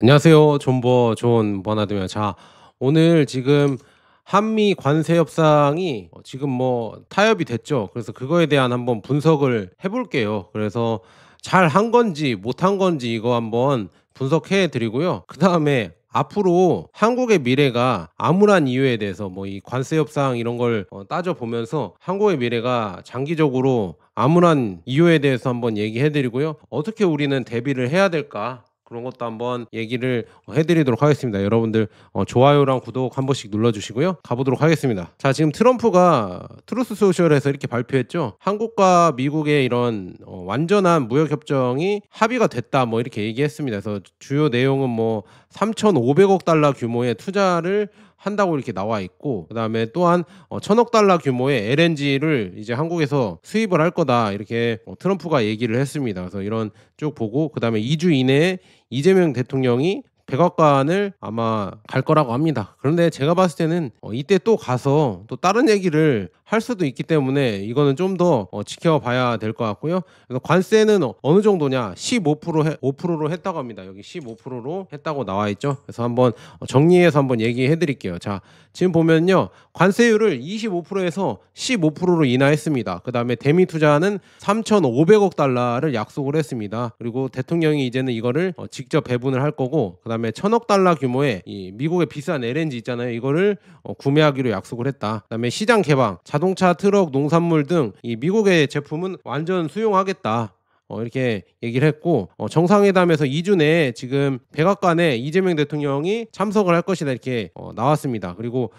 안녕하세요. 존버 존 버나드입니다. 자, 오늘 지금 한미 관세 협상이 지금 뭐 타협이 됐죠. 그래서 그거에 대한 한번 분석을 해 볼게요. 그래서 잘한 건지 못한 건지 이거 한번 분석해 드리고요. 그다음에 앞으로 한국의 미래가 암울한 이유에 대해서 뭐 이 관세 협상 이런 걸 따져 보면서 한국의 미래가 장기적으로 암울한 이유에 대해서 한번 얘기해 드리고요. 어떻게 우리는 대비를 해야 될까? 그런 것도 한번 얘기를 해 드리도록 하겠습니다. 여러분들 좋아요랑 구독 한 번씩 눌러 주시고요. 가 보도록 하겠습니다. 자, 지금 트럼프가 트루스 소셜에서 이렇게 발표했죠. 한국과 미국의 이런 완전한 무역 협정이 합의가 됐다 뭐 이렇게 얘기했습니다. 그래서 주요 내용은 뭐 3,500억 달러 규모의 투자를 한다고 이렇게 나와 있고, 그다음에 또한 1,000억 달러 규모의 LNG를 이제 한국에서 수입을 할 거다 이렇게 트럼프가 얘기를 했습니다. 그래서 이런 쭉 보고, 그다음에 2주 이내에 이재명 대통령이 백악관을 아마 갈 거라고 합니다. 그런데 제가 봤을 때는 이때 또 가서 또 다른 얘기를 할 수도 있기 때문에 이거는 좀 더 지켜봐야 될 것 같고요. 그래서 관세는 어느 정도냐? 5%로 했다고 합니다. 여기 15%로 했다고 나와 있죠. 그래서 한번 정리해서 한번 얘기해 드릴게요. 자, 지금 보면요. 관세율을 25%에서 15%로 인하했습니다. 그다음에 대미 투자는 3,500억 달러를 약속을 했습니다. 그리고 대통령이 이제는 이거를 직접 배분을 할 거고, 그다음에 1,000억 달러 규모의 이 미국의 비싼 LNG 있잖아요. 이거를 구매하기로 약속을 했다. 그다음에 시장 개방, 자동차, 트럭, 농산물 등 이 미국의 제품은 완전 수용하겠다. 이렇게 얘기를 했고, 정상회담에서 2주 내에 지금 백악관에 이재명 대통령이 참석을 할 것이다 이렇게 나왔습니다. 그리고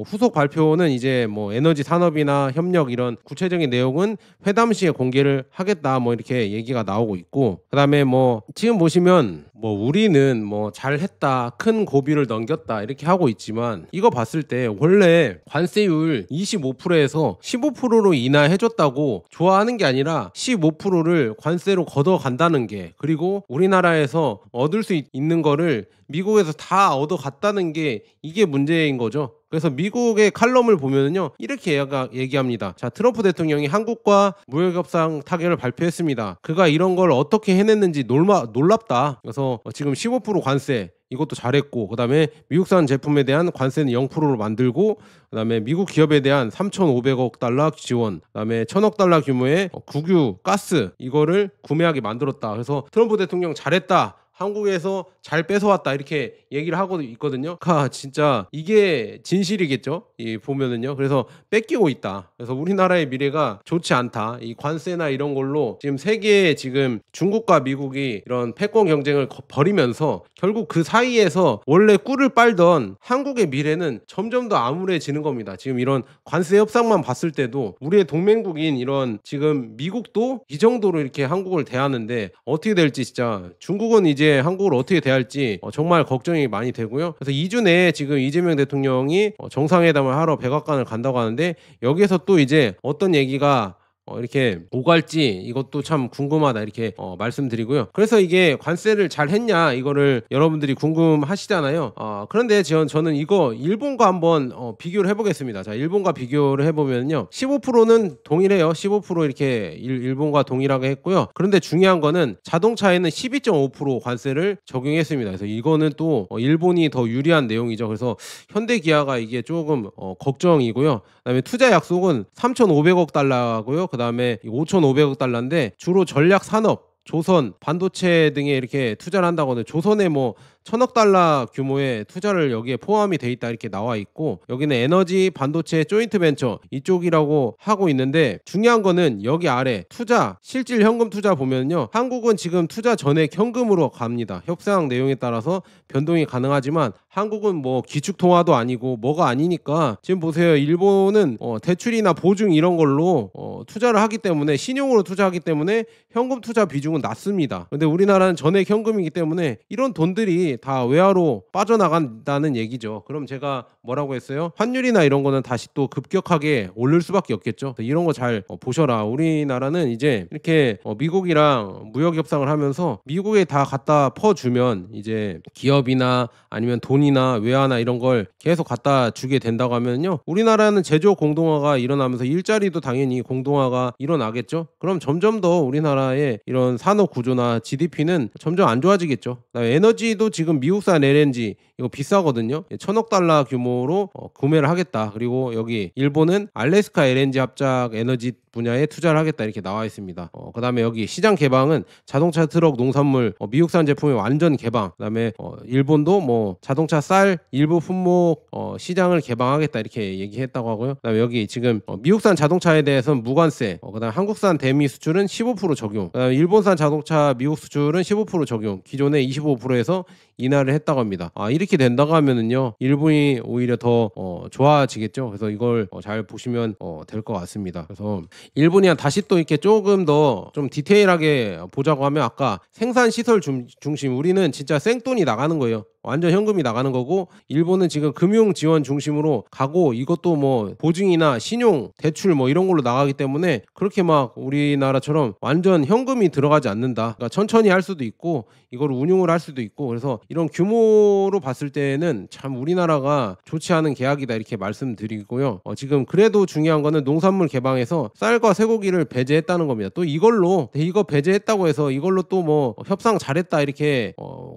후속 발표는 이제 뭐 에너지 산업이나 협력 이런 구체적인 내용은 회담 시에 공개를 하겠다 뭐 이렇게 얘기가 나오고 있고, 그다음에 뭐 지금 보시면 뭐 우리는 뭐 잘했다, 큰 고비를 넘겼다 이렇게 하고 있지만, 이거 봤을 때 원래 관세율 25%에서 15%로 인하해줬다고 좋아하는 게 아니라 15%를 관세로 걷어간다는 게, 그리고 우리나라에서 얻을 수 있는 거를 미국에서 다 얻어갔다는 게 이게 문제인 거죠. 그래서 미국의 칼럼을 보면요 이렇게 얘기합니다. 자, 트럼프 대통령이 한국과 무역협상 타결을 발표했습니다. 그가 이런 걸 어떻게 해냈는지 놀랍다. 그래서 지금 15% 관세 이것도 잘했고, 그다음에 미국산 제품에 대한 관세는 0%로 만들고, 그다음에 미국 기업에 대한 3,500억 달러 지원, 그다음에 1,000억 달러 규모의 국유 가스 이거를 구매하게 만들었다. 그래서 트럼프 대통령 잘했다, 한국에서 잘 뺏어왔다 이렇게 얘기를 하고 있거든요. 진짜 이게 진실이겠죠. 이 보면은요. 그래서 뺏기고 있다. 그래서 우리나라의 미래가 좋지 않다. 이 관세나 이런 걸로 지금 세계에 지금 중국과 미국이 이런 패권 경쟁을 벌이면서 결국 그 사이에서 원래 꿀을 빨던 한국의 미래는 점점 더 암울해지는 겁니다. 지금 이런 관세 협상만 봤을 때도 우리의 동맹국인 이런 지금 미국도 이 정도로 이렇게 한국을 대하는데 어떻게 될지, 진짜 중국은 이제 한국을 어떻게 대할지 정말 걱정이 많이 되고요. 그래서 2주 내에 지금 이재명 대통령이 정상회담을 하러 백악관을 간다고 하는데, 여기에서 또 이제 어떤 얘기가 이렇게 오갈지 이것도 참 궁금하다 이렇게 말씀드리고요. 그래서 이게 관세를 잘 했냐 이거를 여러분들이 궁금하시잖아요. 그런데 저는 이거 일본과 한번 비교를 해보겠습니다. 자, 일본과 비교를 해보면요 15%는 동일해요. 15% 이렇게 일본과 동일하게 했고요. 그런데 중요한 거는 자동차에는 12.5% 관세를 적용했습니다. 그래서 이거는 또 일본이 더 유리한 내용이죠. 그래서 현대기아가 이게 조금 걱정이고요. 그다음에 투자 약속은 3,500억 달러고요. 그다음에 5,500억 달러인데 주로 전략 산업, 조선, 반도체 등에 이렇게 투자를 한다고 하는데, 조선에 뭐 1,000억 달러 규모의 투자를 여기에 포함이 돼 있다 이렇게 나와 있고, 여기는 에너지, 반도체, 조인트 벤처 이쪽이라고 하고 있는데, 중요한 거는 여기 아래 투자, 실질 현금 투자 보면요 한국은 지금 투자 전액 현금으로 갑니다. 협상 내용에 따라서 변동이 가능하지만 한국은 뭐 기축통화도 아니고 뭐가 아니니까, 지금 보세요 일본은 대출이나 보증 이런 걸로 투자를 하기 때문에, 신용으로 투자하기 때문에 현금 투자 비중은 낮습니다. 근데 우리나라는 전액 현금이기 때문에 이런 돈들이 다 외화로 빠져나간다는 얘기죠. 그럼 제가 뭐라고 했어요? 환율이나 이런 거는 다시 또 급격하게 오를 수밖에 없겠죠. 이런 거 잘 보셔라. 우리나라는 이제 이렇게 미국이랑 무역 협상을 하면서 미국에 다 갖다 퍼주면 이제 기업이나 아니면 돈이나 외화나 이런 걸 계속 갖다 주게 된다고 하면요 우리나라는 제조 공동화가 일어나면서 일자리도 당연히 공동화가 일어나겠죠. 그럼 점점 더 우리나라의 이런 산업 구조나 GDP는 점점 안 좋아지겠죠. 에너지도 지금 지금 미국산 LNG 이거 비싸거든요. 1,000억 달러 규모로 구매를 하겠다. 그리고 여기 일본은 알래스카 LNG 합작 에너지 분야에 투자를 하겠다 이렇게 나와 있습니다. 그다음에 여기 시장 개방은 자동차, 트럭, 농산물, 미국산 제품의 완전 개방. 그다음에 일본도 뭐 자동차 쌀 일부 품목 시장을 개방하겠다 이렇게 얘기했다고 하고요. 그다음에 여기 지금 미국산 자동차에 대해서는 무관세. 그다음에 한국산 대미 수출은 15% 적용. 그다음에 일본산 자동차 미국 수출은 15% 적용. 기존의 25%에서 인하를 했다고 합니다. 이렇게 된다고 하면은요 일본이 오히려 더 좋아지겠죠. 그래서 이걸 잘 보시면 될 것 같습니다. 그래서 일본이 다시 또 이렇게 조금 더 좀 디테일하게 보자고 하면 아까 생산 시설 중심 우리는 진짜 생돈이 나가는 거예요. 완전 현금이 나가는 거고 일본은 지금 금융 지원 중심으로 가고 이것도 뭐 보증이나 신용 대출 뭐 이런 걸로 나가기 때문에 그렇게 막 우리나라처럼 완전 현금이 들어가지 않는다. 그러니까 천천히 할 수도 있고 이걸 운용을 할 수도 있고 그래서 이런 규모로 봤을 때는 참 우리나라가 좋지 않은 계약이다 이렇게 말씀드리고요. 지금 그래도 중요한 거는 농산물 개방에서 쌀과 쇠고기를 배제했다는 겁니다. 또 이걸로 이거 배제했다고 해서 이걸로 또 뭐 협상 잘했다 이렇게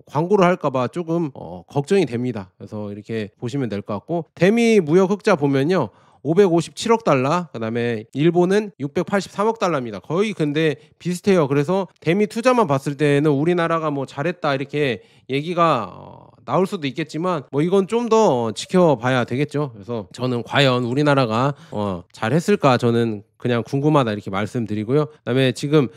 광고를 할까봐 조금 걱정이 됩니다. 그래서 이렇게 보시면 될 것 같고 대미 무역 흑자 보면요. 557억 달러, 그다음에 일본은 683억 달러입니다. 거의 근데 비슷해요. 그래서 대미 투자만 봤을 때는 우리나라가 뭐 잘했다 이렇게 얘기가 나올 수도 있겠지만 뭐 이건 좀 더 지켜봐야 되겠죠. 그래서 저는 과연 우리나라가 잘했을까 저는 그냥 궁금하다 이렇게 말씀드리고요. 그다음에 지금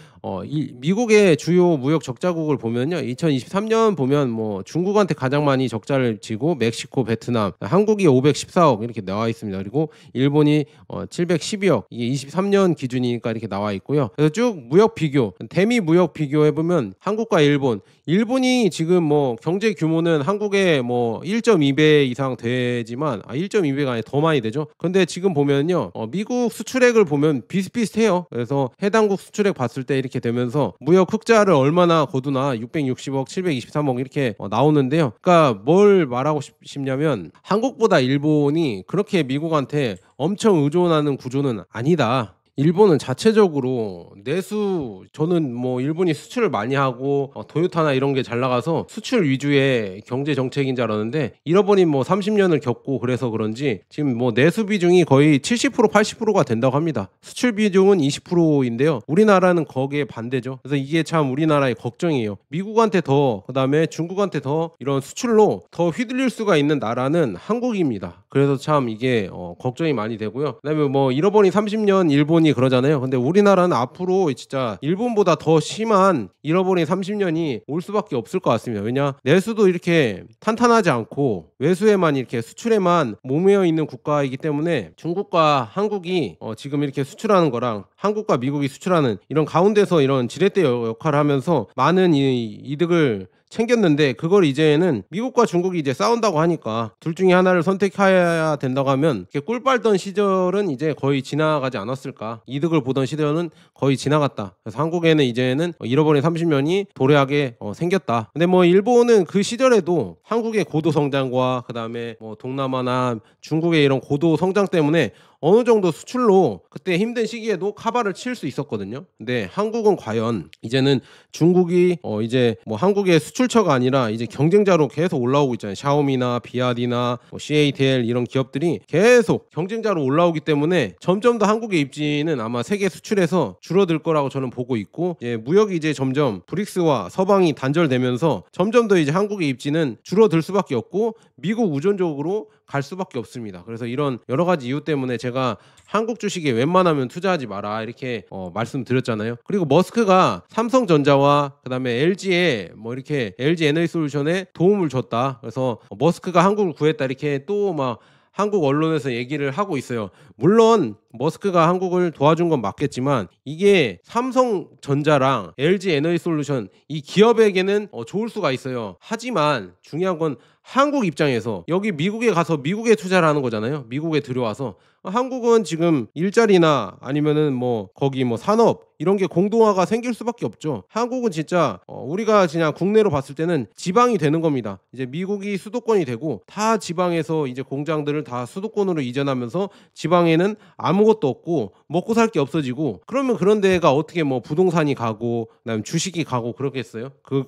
미국의 주요 무역 적자국을 보면요. 2023년 보면 뭐 중국한테 가장 많이 적자를 지고 멕시코, 베트남, 한국이 514억 이렇게 나와 있습니다. 그리고 일본이 712억 이게 23년 기준이니까 이렇게 나와 있고요. 그래서 쭉 무역 비교, 대미 무역 비교해 보면 한국과 일본이 지금 뭐 경제 규모는 한국의 뭐 1.2배 이상 되지만 1.2배가 아니라 더 많이 되죠. 근데 지금 보면요. 미국 수출액을 보면 비슷비슷해요. 그래서 해당국 수출액 봤을 때 이렇게 되면서 무역 흑자를 얼마나 거두나 660억, 723억 이렇게 나오는데요. 그러니까 뭘 말하고 싶냐면 한국보다 일본이 그렇게 미국한테 엄청 의존하는 구조는 아니다. 일본은 자체적으로 내수 저는 뭐 일본이 수출을 많이 하고 도요타나 이런 게 잘 나가서 수출 위주의 경제 정책인 줄 알았는데 잃어버린 뭐 30년을 겪고 그래서 그런지 지금 뭐 내수 비중이 거의 70% 80%가 된다고 합니다. 수출 비중은 20%인데요. 우리나라는 거기에 반대죠. 그래서 이게 참 우리나라의 걱정이에요. 미국한테 더 그다음에 중국한테 더 이런 수출로 더 휘둘릴 수가 있는 나라는 한국입니다. 그래서 참 이게 걱정이 많이 되고요. 그다음에 뭐 잃어버린 30년 일본이 그러잖아요. 근데 우리나라는 앞으로 진짜 일본보다 더 심한 잃어버린 30년이 올 수밖에 없을 것 같습니다. 왜냐 내수도 이렇게 탄탄하지 않고 외수에만 이렇게 수출에만 목매어 있는 국가이기 때문에 중국과 한국이 지금 이렇게 수출하는 거랑 한국과 미국이 수출하는 이런 가운데서 이런 지렛대 역할을 하면서 많은 이득을 챙겼는데 그걸 이제는 미국과 중국이 이제 싸운다고 하니까 둘 중에 하나를 선택해야 된다고 하면 꿀 빨던 시절은 이제 거의 지나가지 않았을까. 이득을 보던 시절은 거의 지나갔다. 그래서 한국에는 이제는 잃어버린 30년이 도래하게 생겼다. 근데 뭐 일본은 그 시절에도 한국의 고도 성장과 그다음에 뭐 동남아나 중국의 이런 고도 성장 때문에 어느 정도 수출로 그때 힘든 시기에도 카바를 칠 수 있었거든요. 근데 한국은 과연 이제는 중국이 이제 뭐 한국의 수출처가 아니라 이제 경쟁자로 계속 올라오고 있잖아요. 샤오미나 비아디나 뭐 CATL 이런 기업들이 계속 경쟁자로 올라오기 때문에 점점 더 한국의 입지는 아마 세계 수출에서 줄어들 거라고 저는 보고 있고 무역이 이제 점점 브릭스와 서방이 단절되면서 점점 더 이제 한국의 입지는 줄어들 수밖에 없고 미국 우존적으로 갈 수밖에 없습니다. 그래서 이런 여러 가지 이유 때문에 제가 한국 주식에 웬만하면 투자하지 마라 이렇게 말씀드렸잖아요. 그리고 머스크가 삼성전자와 그다음에 LG에 뭐 이렇게 LG 에너지솔루션에 도움을 줬다. 그래서 머스크가 한국을 구했다 이렇게 또 막 한국 언론에서 얘기를 하고 있어요. 물론 머스크가 한국을 도와준 건 맞겠지만 이게 삼성전자랑 LG 에너지솔루션 이 기업에게는 좋을 수가 있어요. 하지만 중요한 건 한국 입장에서 여기 미국에 가서 미국에 투자를 하는 거잖아요. 미국에 들어와서 한국은 지금 일자리나 아니면은 뭐 거기 뭐 산업 이런 게 공동화가 생길 수밖에 없죠. 한국은 진짜 우리가 그냥 국내로 봤을 때는 지방이 되는 겁니다. 이제 미국이 수도권이 되고 다 지방에서 이제 공장들을 다 수도권으로 이전하면서 지방에는 아무 아무것도 없고 먹고 살 게 없어지고 그러면 그런 데가 어떻게 뭐 부동산이 가고 그다음에 주식이 가고 그러겠어요? 그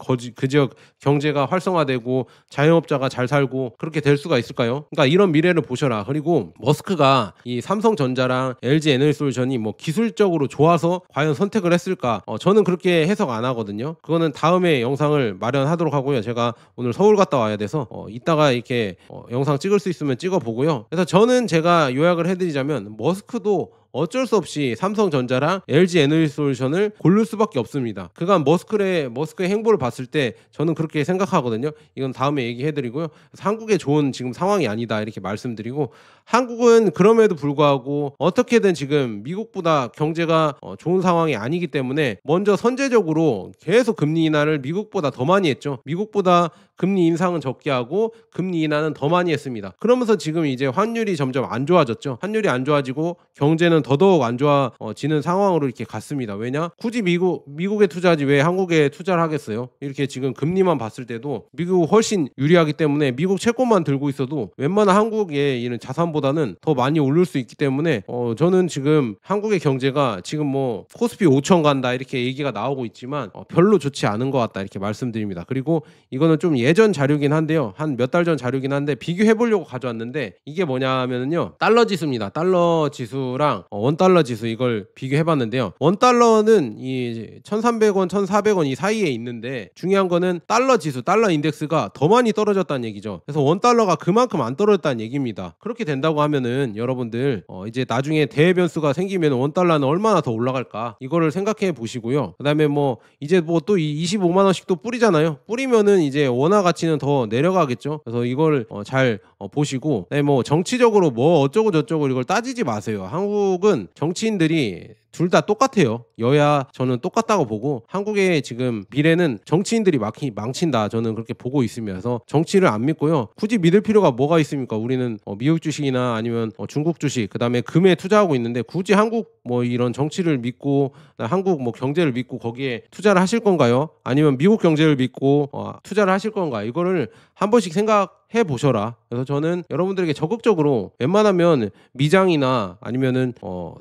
지역 경제가 활성화되고 자영업자가 잘 살고 그렇게 될 수가 있을까요? 그러니까 이런 미래를 보셔라. 그리고 머스크가 이 삼성전자랑 LG 에너지솔루션이 뭐 기술적으로 좋아서 과연 선택을 했을까? 저는 그렇게 해석 안 하거든요. 그거는 다음에 영상을 마련하도록 하고요. 제가 오늘 서울 갔다 와야 돼서 이따가 이렇게 영상 찍을 수 있으면 찍어 보고요. 그래서 저는 제가 요약을 해드리자면 머스크도 어쩔 수 없이 삼성전자랑 LG 에너지솔루션을 고를 수밖에 없습니다. 그간 머스크의 행보를 봤을 때 저는 그렇게 생각하거든요. 이건 다음에 얘기해드리고요. 그래서 한국에 좋은 지금 상황이 아니다 이렇게 말씀드리고, 한국은 그럼에도 불구하고 어떻게든 지금 미국보다 경제가 좋은 상황이 아니기 때문에 먼저 선제적으로 계속 금리 인하를 미국보다 더 많이 했죠. 미국보다 금리 인상은 적게 하고 금리 인하는 더 많이 했습니다. 그러면서 지금 이제 환율이 점점 안 좋아졌죠. 환율이 안 좋아지고 경제는 더더욱 안 좋아지는 상황으로 이렇게 갔습니다. 왜냐? 굳이 미국에 투자하지 왜 한국에 투자를 하겠어요? 이렇게 지금 금리만 봤을 때도 미국 훨씬 유리하기 때문에 미국 채권만 들고 있어도 웬만한 한국의 이런 자산보다는 더 많이 오를 수 있기 때문에 저는 지금 한국의 경제가 지금 뭐 코스피 5천 간다 이렇게 얘기가 나오고 있지만 별로 좋지 않은 것 같다 이렇게 말씀드립니다. 그리고 이거는 좀 예전 자료긴 한데요. 한 몇 달 전 자료긴 한데 비교해 보려고 가져왔는데 이게 뭐냐면은요. 달러 지수입니다. 달러 지수랑 원달러 지수 이걸 비교해 봤는데요. 원달러는 이 1,300원, 1,400원 이 사이에 있는데 중요한 거는 달러 지수, 달러 인덱스가 더 많이 떨어졌다는 얘기죠. 그래서 원달러가 그만큼 안 떨어졌다는 얘기입니다. 그렇게 된다고 하면은 여러분들 이제 나중에 대외 변수가 생기면 원달러는 얼마나 더 올라갈까 이거를 생각해 보시고요. 그다음에 뭐 이제 뭐 또 25만 원씩 또 뿌리잖아요. 뿌리면은 이제 원화 가치는 더 내려가겠죠. 그래서 이걸 잘 보시고, 뭐 정치적으로 뭐 어쩌고 저쩌고 이걸 따지지 마세요. 한국은 정치인들이 둘 다 똑같아요. 여야 저는 똑같다고 보고 한국의 지금 미래는 정치인들이 망친다. 저는 그렇게 보고 있으면서 정치를 안 믿고요. 굳이 믿을 필요가 뭐가 있습니까? 우리는 미국 주식이나 아니면 중국 주식 그다음에 금에 투자하고 있는데 굳이 한국 뭐 이런 정치를 믿고 한국 뭐 경제를 믿고 거기에 투자를 하실 건가요? 아니면 미국 경제를 믿고 투자를 하실 건가? 이거를 한 번씩 생각해 보셔라. 그래서 저는 여러분들에게 적극적으로 웬만하면 미장이나 아니면은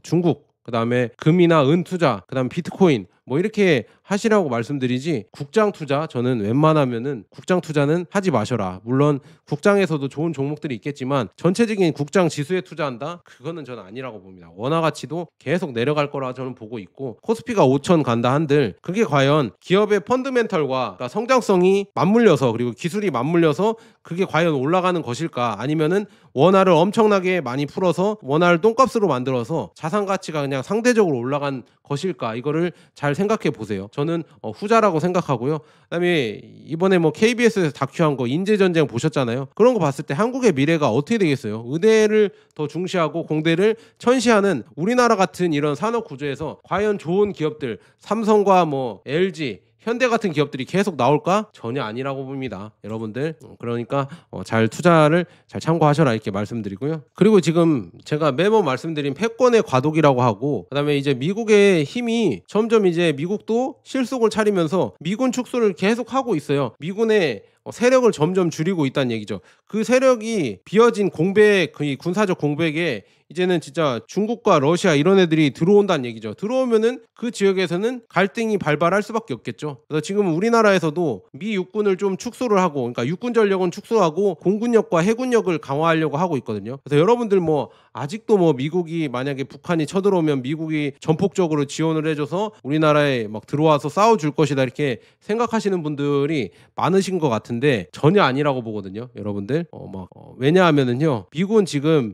중국 그다음에 금이나 은 투자, 그다음 비트코인 뭐 이렇게 하시라고 말씀드리지, 국장 투자 저는 웬만하면은 국장 투자는 하지 마셔라. 물론 국장에서도 좋은 종목들이 있겠지만 전체적인 국장 지수에 투자한다? 그거는 저는 아니라고 봅니다. 원화 가치도 계속 내려갈 거라 저는 보고 있고 코스피가 5천 간다 한들 그게 과연 기업의 펀드멘털과 그러니까 성장성이 맞물려서 그리고 기술이 맞물려서 그게 과연 올라가는 것일까? 아니면은 원화를 엄청나게 많이 풀어서 원화를 똥값으로 만들어서 자산 가치가 그냥 상대적으로 올라간 것일까? 이거를 잘 생각해 보세요. 저는 후자라고 생각하고요. 그다음에 이번에 뭐 KBS에서 다큐한 거 인재전쟁 보셨잖아요. 그런 거 봤을 때 한국의 미래가 어떻게 되겠어요? 의대를 더 중시하고 공대를 천시하는 우리나라 같은 이런 산업 구조에서 과연 좋은 기업들 삼성과 뭐 LG 현대 같은 기업들이 계속 나올까? 전혀 아니라고 봅니다. 여러분들 그러니까 잘 투자를 잘 참고하셔라 이렇게 말씀드리고요. 그리고 지금 제가 매번 말씀드린 패권의 과도기라고 하고 그다음에 이제 미국의 힘이 점점 이제 미국도 실속을 차리면서 미군 축소를 계속 하고 있어요. 미군의 세력을 점점 줄이고 있다는 얘기죠. 그 세력이 비어진 공백, 그 군사적 공백에 이제는 진짜 중국과 러시아 이런 애들이 들어온다는 얘기죠. 들어오면은 그 지역에서는 갈등이 발발할 수밖에 없겠죠. 그래서 지금 우리나라에서도 미 육군을 좀 축소를 하고, 그러니까 육군 전력은 축소하고 공군력과 해군력을 강화하려고 하고 있거든요. 그래서 여러분들 뭐 아직도 뭐 미국이 만약에 북한이 쳐들어오면 미국이 전폭적으로 지원을 해줘서 우리나라에 막 들어와서 싸워줄 것이다 이렇게 생각하시는 분들이 많으신 것 같은데 전혀 아니라고 보거든요. 여러분들 왜냐하면은요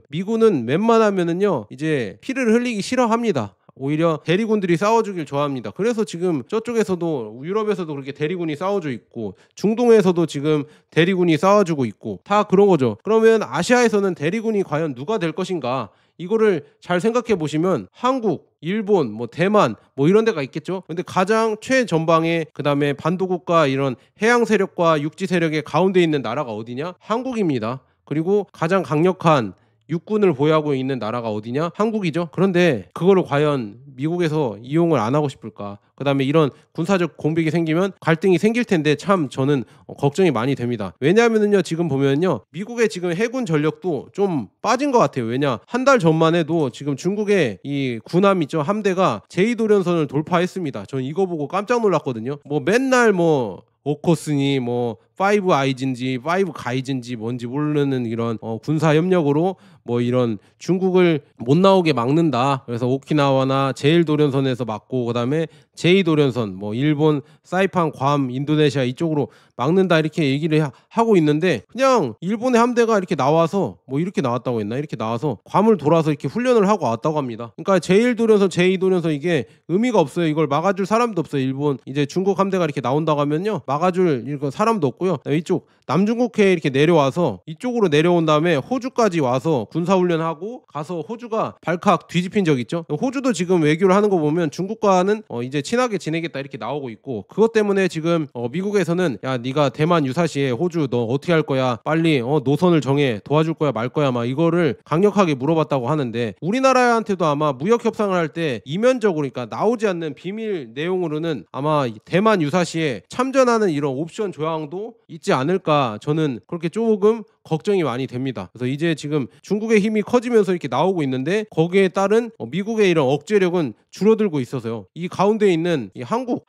미군은 웬만하면은요 이제 피를 흘리기 싫어합니다. 오히려 대리군들이 싸워주길 좋아합니다. 그래서 지금 저쪽에서도 유럽에서도 그렇게 대리군이 싸워주고 있고 중동에서도 지금 대리군이 싸워주고 있고 다 그런 거죠. 그러면 아시아에서는 대리군이 과연 누가 될 것인가? 이거를 잘 생각해 보시면 한국, 일본, 뭐 대만 뭐 이런 데가 있겠죠. 근데 가장 최전방에 그다음에 반도국가 이런 해양 세력과 육지 세력의 가운데 있는 나라가 어디냐? 한국입니다. 그리고 가장 강력한 육군을 보유하고 있는 나라가 어디냐? 한국이죠. 그런데 그거를 과연 미국에서 이용을 안 하고 싶을까? 그다음에 이런 군사적 공백이 생기면 갈등이 생길 텐데 참 저는 걱정이 많이 됩니다. 왜냐하면요 지금 보면요 미국의 지금 해군 전력도 좀 빠진 것 같아요. 왜냐 한 달 전만 해도 지금 중국의 이 군함 있죠 함대가 제2도련선을 돌파했습니다. 저는 이거 보고 깜짝 놀랐거든요. 뭐 맨날 뭐 오코스니 뭐 파이브 아이즈인지 파이브 가이즈인지 뭔지 모르는 이런 군사 협력으로 뭐 이런 중국을 못 나오게 막는다. 그래서 오키나와나 제1도련선에서 막고 그다음에 제2도련선 뭐 일본 사이판 괌 인도네시아 이쪽으로 막는다 이렇게 얘기를 하고 있는데 그냥 일본의 함대가 이렇게 나와서 뭐 이렇게 나왔다고 했나 이렇게 나와서 괌을 돌아서 이렇게 훈련을 하고 왔다고 합니다. 그러니까 제1도련선 제2도련선 이게 의미가 없어요. 이걸 막아줄 사람도 없어요. 일본 이제 중국 함대가 이렇게 나온다고 하면요 막아줄 이거 사람도 없고요. 이쪽 남중국해에 이렇게 내려와서 이쪽으로 내려온 다음에 호주까지 와서 군사훈련하고 가서 호주가 발칵 뒤집힌 적 있죠. 호주도 지금 외교를 하는 거 보면 중국과는 이제 친하게 지내겠다 이렇게 나오고 있고 그것 때문에 지금 미국에서는 야 네가 대만 유사시에 호주 너 어떻게 할 거야 빨리 노선을 정해 도와줄 거야 말 거야 막 이거를 강력하게 물어봤다고 하는데 우리나라한테도 아마 무역 협상을 할 때 이면적으로 그러니까 나오지 않는 비밀 내용으로는 아마 대만 유사시에 참전하는 이런 옵션 조항도 있지 않을까 저는 그렇게 조금 걱정이 많이 됩니다. 그래서 이제 지금 중국의 힘이 커지면서 이렇게 나오고 있는데 거기에 따른 미국의 이런 억제력은 줄어들고 있어서요. 이 가운데 있는 이 한국,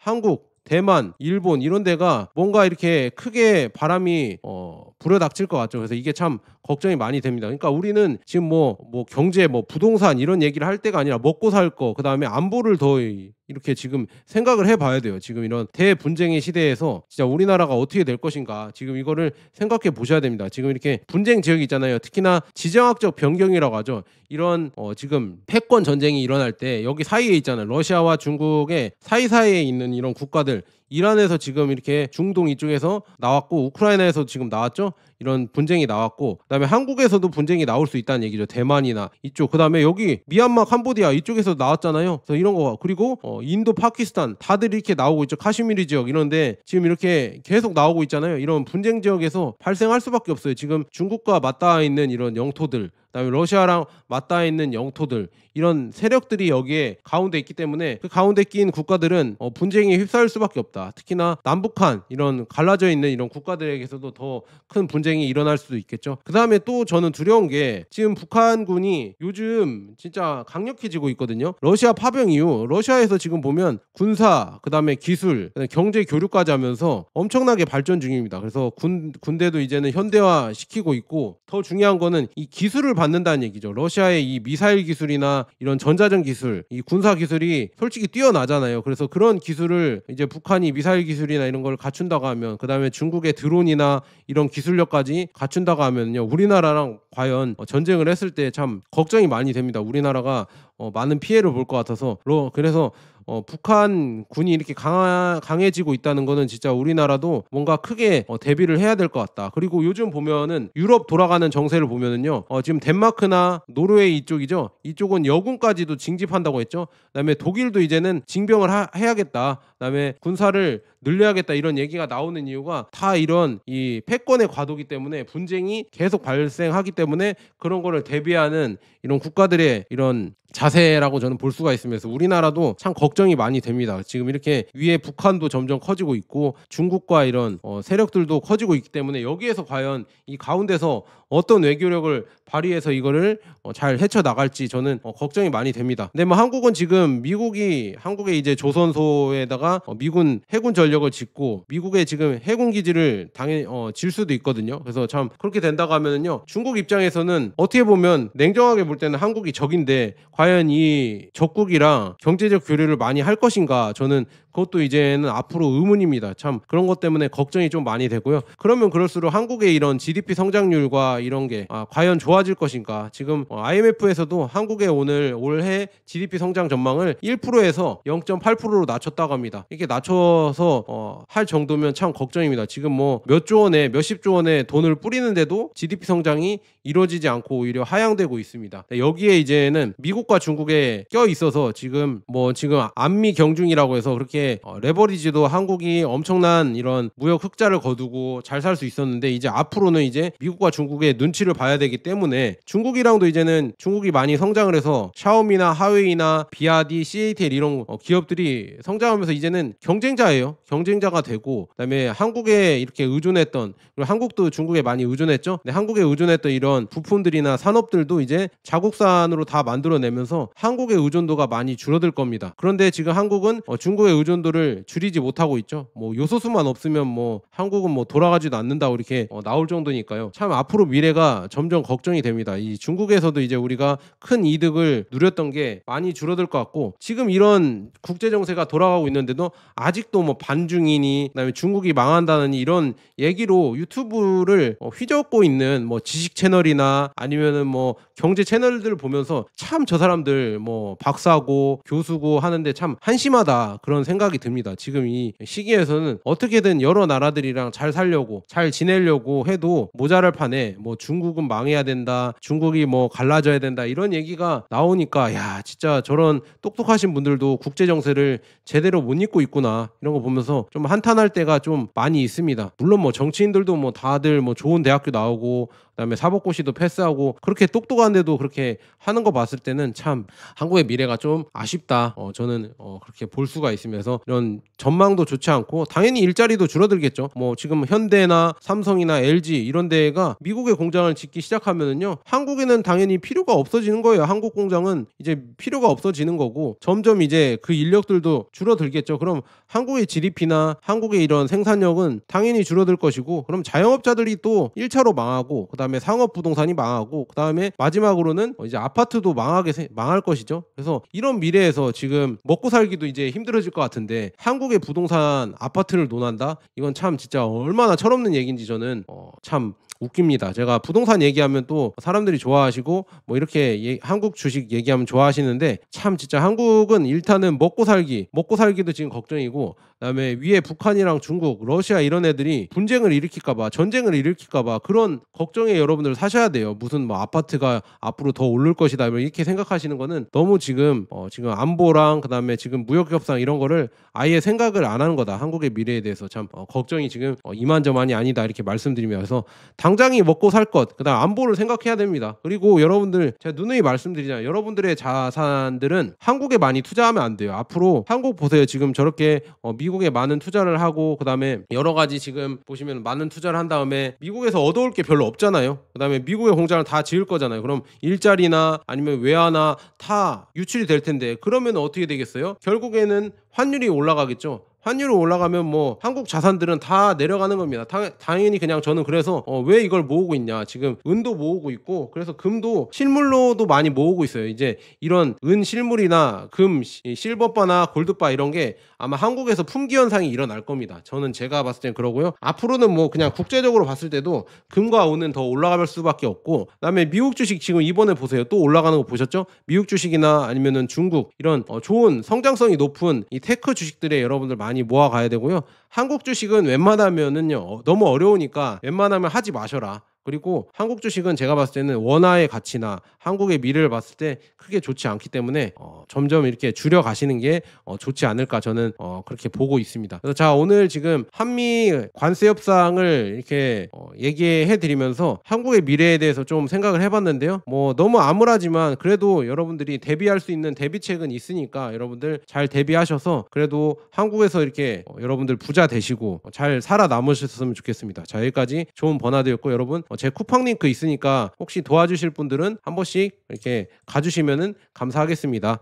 대만, 일본 이런 데가 뭔가 이렇게 크게 바람이 불어닥칠 것 같죠. 그래서 이게 참 걱정이 많이 됩니다. 그러니까 우리는 지금 뭐 경제 뭐 부동산 이런 얘기를 할 때가 아니라 먹고 살 거 그다음에 안보를 더 이렇게 지금 생각을 해봐야 돼요. 지금 이런 대분쟁의 시대에서 진짜 우리나라가 어떻게 될 것인가 지금 이거를 생각해 보셔야 됩니다. 지금 이렇게 분쟁 지역이 있잖아요. 특히나 지정학적 변경이라고 하죠. 이런 지금 패권 전쟁이 일어날 때 여기 사이에 있잖아요. 러시아와 중국의 사이사이에 있는 이런 국가들 이란에서 지금 이렇게 중동 이쪽에서 나왔고 우크라이나에서 지금 나왔죠. 이런 분쟁이 나왔고 그다음에 한국에서도 분쟁이 나올 수 있다는 얘기죠. 대만이나 이쪽 그다음에 여기 미얀마 캄보디아 이쪽에서 나왔잖아요. 그래서 이런 거 그리고 인도 파키스탄 다들 이렇게 나오고 있죠. 카슈미르 지역 이런데 지금 이렇게 계속 나오고 있잖아요. 이런 분쟁 지역에서 발생할 수밖에 없어요. 지금 중국과 맞닿아 있는 이런 영토들 그다음에 러시아랑 맞닿아 있는 영토들 이런 세력들이 여기에 가운데 있기 때문에 그 가운데 낀 국가들은 분쟁에 휩싸일 수밖에 없다. 특히나 남북한 이런 갈라져 있는 이런 국가들에게서도 더 큰 분쟁이 일어날 수도 있겠죠. 그 다음에 또 저는 두려운 게 지금 북한군이 요즘 진짜 강력해지고 있거든요. 러시아 파병 이후 러시아에서 지금 보면 군사 그 다음에 기술 경제 교류까지 하면서 엄청나게 발전 중입니다. 그래서 군대도 이제는 현대화 시키고 있고 더 중요한 거는 이 기술을 받는다는 얘기죠. 러시아의 이 미사일 기술이나 이런 전자전 기술, 이 군사 기술이 솔직히 뛰어나잖아요. 그래서 그런 기술을 이제 북한이 미사일 기술이나 이런 걸 갖춘다고 하면 그다음에 중국의 드론이나 이런 기술력까지 갖춘다고 하면요. 우리나라랑 과연 전쟁을 했을 때 참 걱정이 많이 됩니다. 우리나라가 많은 피해를 볼 것 같아서 그래서 북한 군이 이렇게 강해지고 있다는 거는 진짜 우리나라도 뭔가 크게 대비를 해야 될 것 같다. 그리고 요즘 보면은 유럽 돌아가는 정세를 보면은요. 지금 덴마크나 노르웨이 이쪽이죠. 이쪽은 여군까지도 징집한다고 했죠. 그다음에 독일도 이제는 징병을 해야겠다. 그다음에 군사를 늘려야겠다 이런 얘기가 나오는 이유가 다 이런 이 패권의 과도기 때문에 분쟁이 계속 발생하기 때문에 그런 거를 대비하는 이런 국가들의 이런 자세라고 저는 볼 수가 있으면서 우리나라도 참 걱정이 많이 됩니다. 지금 이렇게 위에 북한도 점점 커지고 있고 중국과 이런 세력들도 커지고 있기 때문에 여기에서 과연 이 가운데서 어떤 외교력을 발휘해서 이거를 잘 헤쳐나갈지 저는 걱정이 많이 됩니다. 근데 뭐 한국은 지금 한국의 이제 조선소에다가 미군 해군 전력을 짓고 미국의 지금 해군 기지를 당연히 질 수도 있거든요. 그래서 참 그렇게 된다고 하면은요 중국 입장에서는 어떻게 보면 냉정하게 볼 때는 한국이 적인데 과연 이 적국이랑 경제적 교류를 많이 할 것인가 저는 그것도 이제는 앞으로 의문입니다. 참 그런 것 때문에 걱정이 좀 많이 되고요. 그러면 그럴수록 한국의 이런 GDP 성장률과 이런 게 과연 좋아질 것인가. 지금 IMF에서도 한국의 올해 GDP 성장 전망을 1%에서 0.8%로 낮췄다고 합니다. 이렇게 낮춰서 할 정도면 참 걱정입니다. 지금 뭐 몇십 조 원의 돈을 뿌리는데도 GDP 성장이 이루어지지 않고 오히려 하향되고 있습니다. 여기에 이제는 미국과 미국과 중국에 껴 있어서 지금 안미 경중이라고 해서 그렇게 레버리지도 한국이 엄청난 이런 무역 흑자를 거두고 잘 살 수 있었는데 이제 앞으로는 이제 미국과 중국의 눈치를 봐야 되기 때문에 중국이랑도 이제는 중국이 많이 성장을 해서 샤오미나 하웨이나 비아디, CATL 이런 기업들이 성장하면서 이제는 경쟁자예요. 경쟁자가 되고 그다음에 한국에 이렇게 의존했던 그리고 한국도 중국에 많이 의존했죠. 근데 한국에 의존했던 이런 부품들이나 산업들도 이제 자국산으로 다 만들어내면서 한국의 의존도가 많이 줄어들 겁니다. 그런데 지금 한국은 중국의 의존도를 줄이지 못하고 있죠. 뭐 요소수만 없으면 뭐 한국은 뭐 돌아가지도 않는다고 이렇게 나올 정도니까요. 참 앞으로 미래가 점점 걱정이 됩니다. 이 중국에서도 이제 우리가 큰 이득을 누렸던 게 많이 줄어들 것 같고 지금 이런 국제 정세가 돌아가고 있는데도 아직도 뭐 반중이니 그다음에 중국이 망한다는 이런 얘기로 유튜브를 휘젓고 있는 뭐 지식 채널이나 아니면은 뭐 경제 채널들을 보면서 참 저 사람들 뭐 박사고 교수고 하는데 참 한심하다 그런 생각이 듭니다. 지금 이 시기에서는 어떻게든 여러 나라들이랑 잘 살려고 잘 지내려고 해도 모자랄 판에 뭐 중국은 망해야 된다, 중국이 뭐 갈라져야 된다 이런 얘기가 나오니까 야 진짜 저런 똑똑하신 분들도 국제 정세를 제대로 못 읽고 있구나 이런 거 보면서 좀 한탄할 때가 좀 많이 있습니다. 물론 뭐 정치인들도 뭐 다들 뭐 좋은 대학교 나오고 그다음에 사법고시도 패스하고 그렇게 똑똑한데도 그렇게 하는 거 봤을 때는 참 한국의 미래가 좀 아쉽다. 저는 그렇게 볼 수가 있으면서 이런 전망도 좋지 않고 당연히 일자리도 줄어들겠죠. 뭐 지금 현대나 삼성이나 LG 이런 데가 미국의 공장을 짓기 시작하면은요. 한국에는 당연히 필요가 없어지는 거예요. 한국 공장은 이제 필요가 없어지는 거고 점점 이제 그 인력들도 줄어들겠죠. 그럼 한국의 GDP나 한국의 이런 생산력은 당연히 줄어들 것이고 그럼 자영업자들이 또 1차로 망하고 그다음에 상업 부동산이 망하고 그다음에 마지막으로는 이제 아파트도 망할 것이죠. 그래서 이런 미래에서 지금 먹고 살기도 이제 힘들어질 것 같은데 한국의 부동산 아파트를 논한다? 이건 참 진짜 얼마나 철없는 얘기인지 저는 참 웃깁니다. 제가 부동산 얘기하면 또 사람들이 좋아하시고 뭐 이렇게 한국 주식 얘기하면 좋아하시는데 참 진짜 한국은 일단은 먹고 살기도 지금 걱정이고 그다음에 위에 북한이랑 중국, 러시아 이런 애들이 분쟁을 일으킬까 봐 전쟁을 일으킬까 봐 그런 걱정에 여러분들 사셔야 돼요. 무슨 뭐 아파트가 앞으로 더 오를 것이다 이렇게 생각하시는 거는 너무 지금 안보랑 그다음에 지금 무역 협상 이런 거를 아예 생각을 안 하는 거다. 한국의 미래에 대해서 참 걱정이 지금 이만저만이 아니다 이렇게 말씀드리면서 당장이 먹고 살 것, 그다음 안보를 생각해야 됩니다. 그리고 여러분들 제가 누누이 말씀드리잖아요. 여러분들의 자산들은 한국에 많이 투자하면 안 돼요. 앞으로 한국 보세요. 지금 저렇게 미국에 많은 투자를 하고 그다음에 여러 가지 지금 보시면 많은 투자를 한 다음에 미국에서 얻어올 게 별로 없잖아요. 그다음에 미국의 공장을 다 지을 거잖아요. 그럼 일자리나 아니면 외화나 다 유출이 될 텐데 그러면 어떻게 되겠어요? 결국에는 환율이 올라가겠죠. 환율이 올라가면 뭐 한국 자산들은 다 내려가는 겁니다. 당연히 그냥 저는 그래서 왜 이걸 모으고 있냐. 지금 은도 모으고 있고 그래서 금도 실물로도 많이 모으고 있어요. 이제 이런 은 실물이나 금, 실버바나 골드바 이런 게 아마 한국에서 품귀 현상이 일어날 겁니다. 저는 제가 봤을 땐 그러고요. 앞으로는 뭐 그냥 국제적으로 봤을 때도 금과 은은 더 올라갈 수밖에 없고 그다음에 미국 주식 지금 이번에 보세요. 또 올라가는 거 보셨죠? 미국 주식이나 아니면은 중국 이런 좋은 성장성이 높은 이 테크 주식들에 여러분들 많이 모아가야 되고요. 한국 주식은 웬만하면은요 너무 어려우니까 웬만하면 하지 마셔라. 그리고 한국 주식은 제가 봤을 때는 원화의 가치나 한국의 미래를 봤을 때 크게 좋지 않기 때문에 점점 이렇게 줄여 가시는 게 좋지 않을까 저는 그렇게 보고 있습니다. 그래서 자 오늘 지금 한미 관세 협상을 이렇게 얘기해 드리면서 한국의 미래에 대해서 좀 생각을 해봤는데요. 뭐 너무 암울하지만 그래도 여러분들이 대비할 수 있는 대비책은 있으니까 여러분들 잘 대비하셔서 그래도 한국에서 이렇게 여러분들 부자 되시고 잘 살아남으셨으면 좋겠습니다. 자 여기까지 좋은 버나드였고 여러분 제 쿠팡 링크 있으니까 혹시 도와주실 분들은 한 번씩 이렇게 가주시면은 감사하겠습니다.